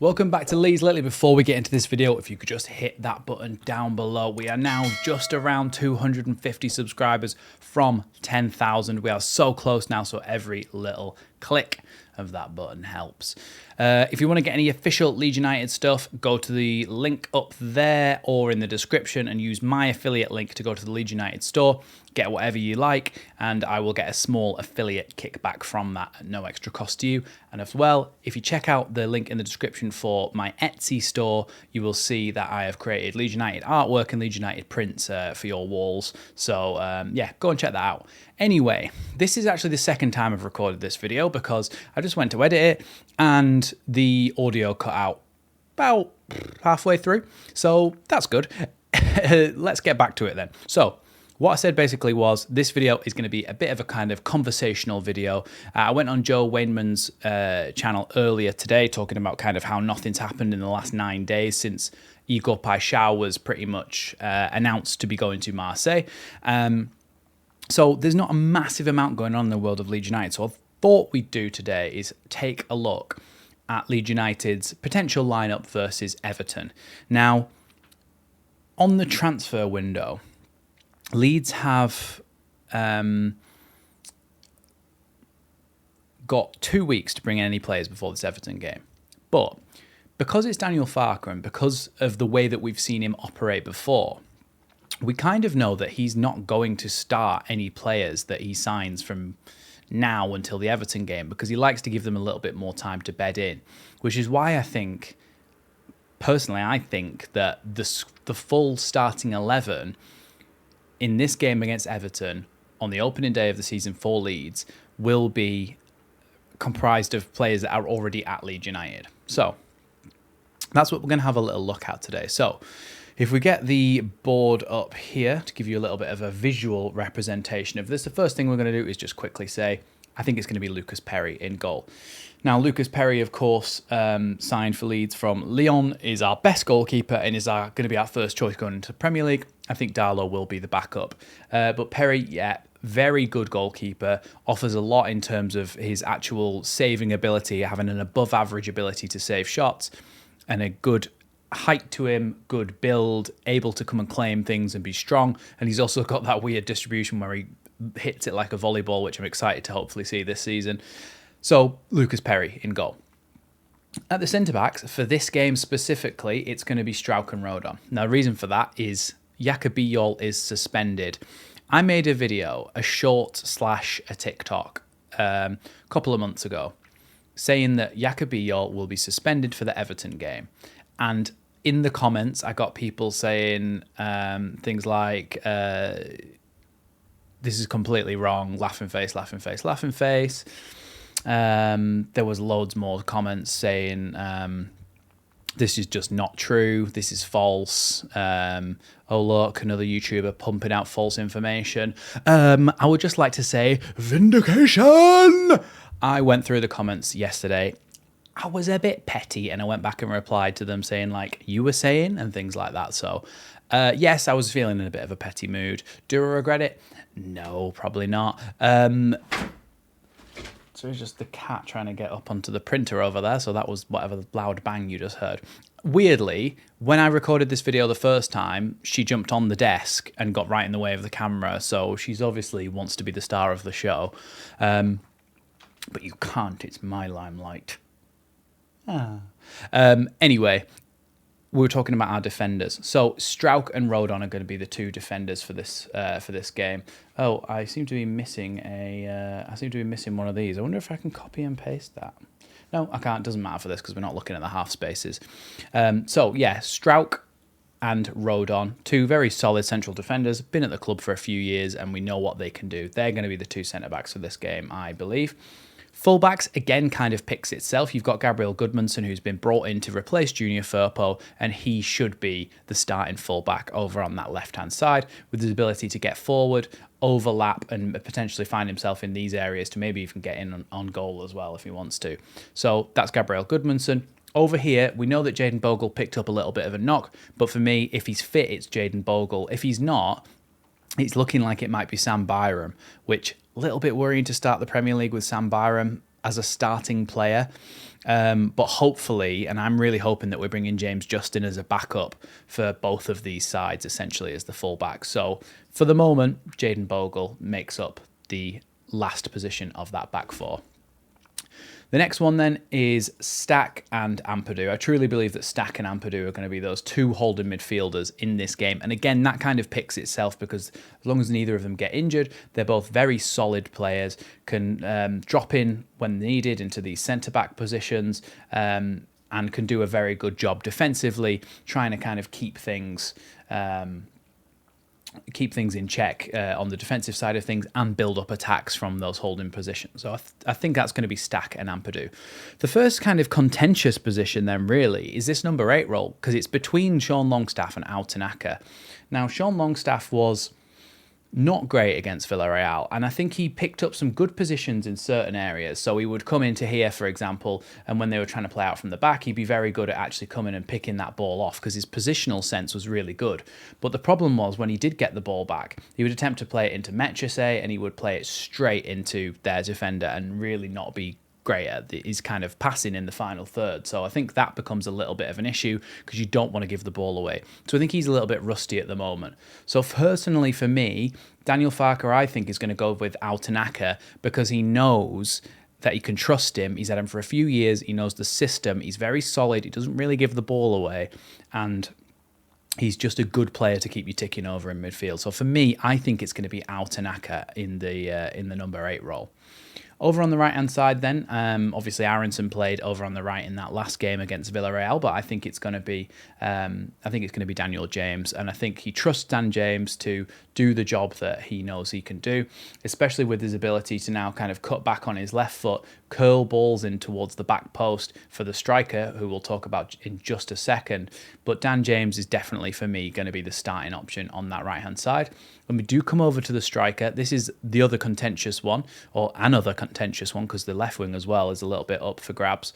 Welcome back to Leeds Lately. Before we get into this video, if you could just hit that button down below. We are now just around 250 subscribers from 10,000. We are so close now, so every little click of that button helps. If you want to get any official Leeds United stuff, go to the link up there or in the description and use my affiliate link to go to the Leeds United store. Get whatever you like, and I will get a small affiliate kickback from that at no extra cost to you. And as well, if you check out the link in the description for my Etsy store, you will see that I have created Leeds United artwork and Leeds United prints for your walls. So yeah, go and check that out. Anyway, this is actually the second time I've recorded this video because I just went to edit it and the audio cut out about halfway through. So that's good. Let's get back to it then. So what I said basically was this video is going to be a bit of a kind of conversational video. I went on Joe Wainman's channel earlier today talking about kind of how nothing's happened in the last 9 days since Igor Paixão was pretty much announced to be going to Marseille. So there's not a massive amount going on in the world of Leeds United. So I thought we'd do today is take a look at Leeds United's potential lineup versus Everton. Now, on the transfer window, Leeds have got 2 weeks to bring in any players before this Everton game. But because it's Daniel Farke and because of the way that we've seen him operate before, we kind of know that he's not going to start any players that he signs from now until the Everton game because he likes to give them a little bit more time to bed in, which is why I think, personally, I think that the full starting 11 in this game against Everton on the opening day of the season for Leeds will be comprised of players that are already at Leeds United. So that's what we're going to have a little look at today. So if we get the board up here to give you a little bit of a visual representation of this, the first thing we're going to do is just quickly say, I think it's going to be Lucas Perry in goal. Now, Lucas Perry, of course, signed for Leeds from Lyon, is our best goalkeeper and is going to be our first choice going into the Premier League. I think Darlow will be the backup. But Perry, yeah, very good goalkeeper, offers a lot in terms of his actual saving ability, having an above average ability to save shots and a good height to him, good build, able to come and claim things and be strong. And he's also got that weird distribution where he hits it like a volleyball, which I'm excited to hopefully see this season. So Lucas Perry in goal. At the centre-backs, for this game specifically, it's going to be Struijk and Rodon. Now, the reason for that is Jakub Bijol is suspended. I made a video, a short / a TikTok, a couple of months ago, saying that Jakub Bijol will be suspended for the Everton game. And in the comments, I got people saying things like, this is completely wrong, laughing face, laughing face, laughing face. There was loads more comments saying, this is just not true, this is false, oh look, another YouTuber pumping out false information. I would just like to say, vindication! I went through the comments yesterday. I was a bit petty and I went back and replied to them saying like you were saying and things like that. So yes, I was feeling in a bit of a petty mood. Do I regret it? No, probably not. So it's just the cat trying to get up onto the printer over there. So that was whatever loud bang you just heard. Weirdly, when I recorded this video the first time, she jumped on the desk and got right in the way of the camera. So she's obviously wants to be the star of the show. But you can't, it's my limelight. Anyway, we were talking about our defenders. So Struijk and Rodon are going to be the two defenders for this game. Oh, I seem to be missing one of these. I wonder if I can copy and paste that. No, I can't. It doesn't matter for this because we're not looking at the half spaces. So yeah, Struijk and Rodon, two very solid central defenders, been at the club for a few years, and we know what they can do. They're going to be the two centre backs for this game, I believe. Fullbacks, again, kind of picks itself. You've got Gabriel Goodmanson, who's been brought in to replace Junior Firpo, and he should be the starting fullback over on that left-hand side with his ability to get forward, overlap, and potentially find himself in these areas to maybe even get in on goal as well if he wants to. So that's Gabriel Goodmanson. Over here, we know that Jayden Bogle picked up a little bit of a knock, but for me, if he's fit, it's Jayden Bogle. If he's not, it's looking like it might be Sam Byram, which a little bit worrying to start the Premier League with Sam Byram as a starting player. But hopefully, and I'm really hoping that we're bringing James Justin as a backup for both of these sides, essentially as the fullback. So for the moment, Jayden Bogle makes up the last position of that back four. The next one then is Stack and Ampadu. I truly believe that Stack and Ampadu are going to be those two holding midfielders in this game. And again, that kind of picks itself because as long as neither of them get injured, they're both very solid players, can drop in when needed into these centre-back positions, and can do a very good job defensively, trying to kind of keep things in check on the defensive side of things and build up attacks from those holding positions. So I think that's going to be Stack and Ampadu. The first kind of contentious position then really is this number 8 role, because it's between Sean Longstaff and El-Khannouss. Now, Sean Longstaff was not great against Villarreal, and I think he picked up some good positions in certain areas. So he would come into here, for example, and when they were trying to play out from the back, he'd be very good at actually coming and picking that ball off because his positional sense was really good. But the problem was when he did get the ball back, he would attempt to play it into Metrose and he would play it straight into their defender and really not be great at his kind of passing in the final third. So I think that becomes a little bit of an issue because you don't want to give the ball away. So I think he's a little bit rusty at the moment. So personally for me, Daniel Farke, I think, is going to go with El-Khannouss because he knows that he can trust him. He's had him for a few years. He knows the system. He's very solid. He doesn't really give the ball away. And he's just a good player to keep you ticking over in midfield. So for me, I think it's going to be El-Khannouss in the number 8 role. Over on the right-hand side then, obviously Aronson played over on the right in that last game against Villarreal, but I think it's going to be Daniel James, and I think he trusts Dan James to do the job that he knows he can do, especially with his ability to now kind of cut back on his left foot, curl balls in towards the back post for the striker, who we'll talk about in just a second. But Dan James is definitely, for me, going to be the starting option on that right-hand side. When we do come over to the striker, this is the other contentious one, or another contentious one, because the left wing as well is a little bit up for grabs.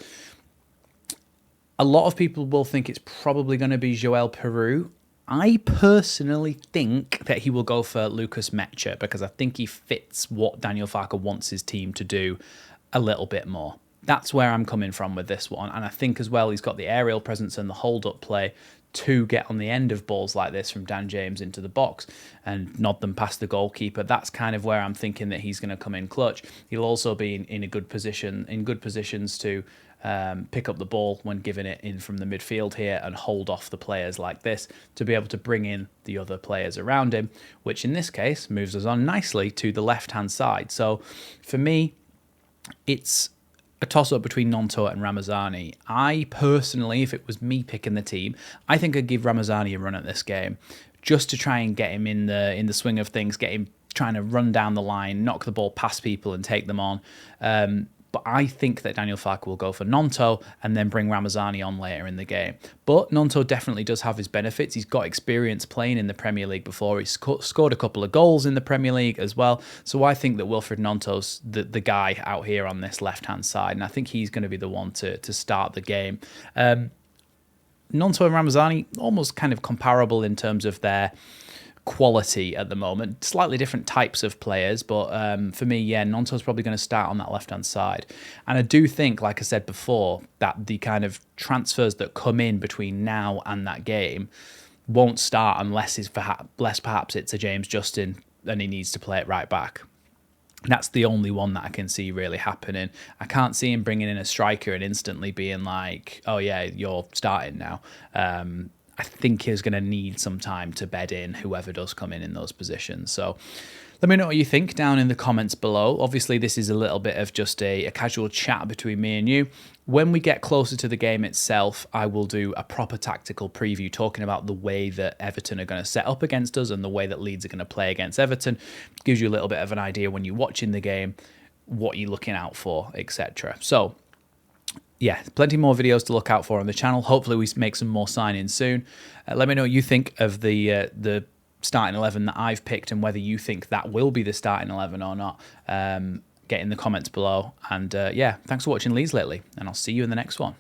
A lot of people will think it's probably going to be Joel Peru. I personally think that he will go for Lucas Mecha because I think he fits what Daniel Farke wants his team to do a little bit more. That's where I'm coming from with this one. And I think as well he's got the aerial presence and the hold-up play to get on the end of balls like this from Dan James into the box and nod them past the goalkeeper. That's kind of where I'm thinking that he's going to come in clutch. He'll also be in a good position, in good positions to pick up the ball when giving it in from the midfield here and hold off the players like this to be able to bring in the other players around him, which in this case moves us on nicely to the left-hand side. So for me, it's a toss-up between Gnonto and Ramazani. I personally, if it was me picking the team, I think I'd give Ramazani a run at this game just to try and get him in the swing of things, get him trying to run down the line, knock the ball past people and take them on. But I think that Daniel Farke will go for Gnonto and then bring Ramazani on later in the game. But Gnonto definitely does have his benefits. He's got experience playing in the Premier League before. He's scored a couple of goals in the Premier League as well. So I think that Wilfred Gnonto's the guy out here on this left-hand side. And I think he's going to be the one to start the game. Gnonto and Ramazani, almost kind of comparable in terms of their quality at the moment. Slightly different types of players, but for me, yeah, Gnonto's probably going to start on that left-hand side. And I do think, like I said before, that the kind of transfers that come in between now and that game won't start unless perhaps it's a James Justin and he needs to play it right back. That's the only one that I can see really happening. I can't see him bringing in a striker and instantly being like, oh yeah, you're starting now. I think he's going to need some time to bed in whoever does come in those positions. So let me know what you think down in the comments below. Obviously, this is a little bit of just a casual chat between me and you. When we get closer to the game itself, I will do a proper tactical preview talking about the way that Everton are going to set up against us and the way that Leeds are going to play against Everton. Gives you a little bit of an idea when you're watching the game, what you're looking out for, etc. So yeah, plenty more videos to look out for on the channel. Hopefully we make some more signings soon. Let me know what you think of the starting 11 that I've picked and whether you think that will be the starting 11 or not. Get in the comments below. And yeah, thanks for watching Leeds lately, and I'll see you in the next one.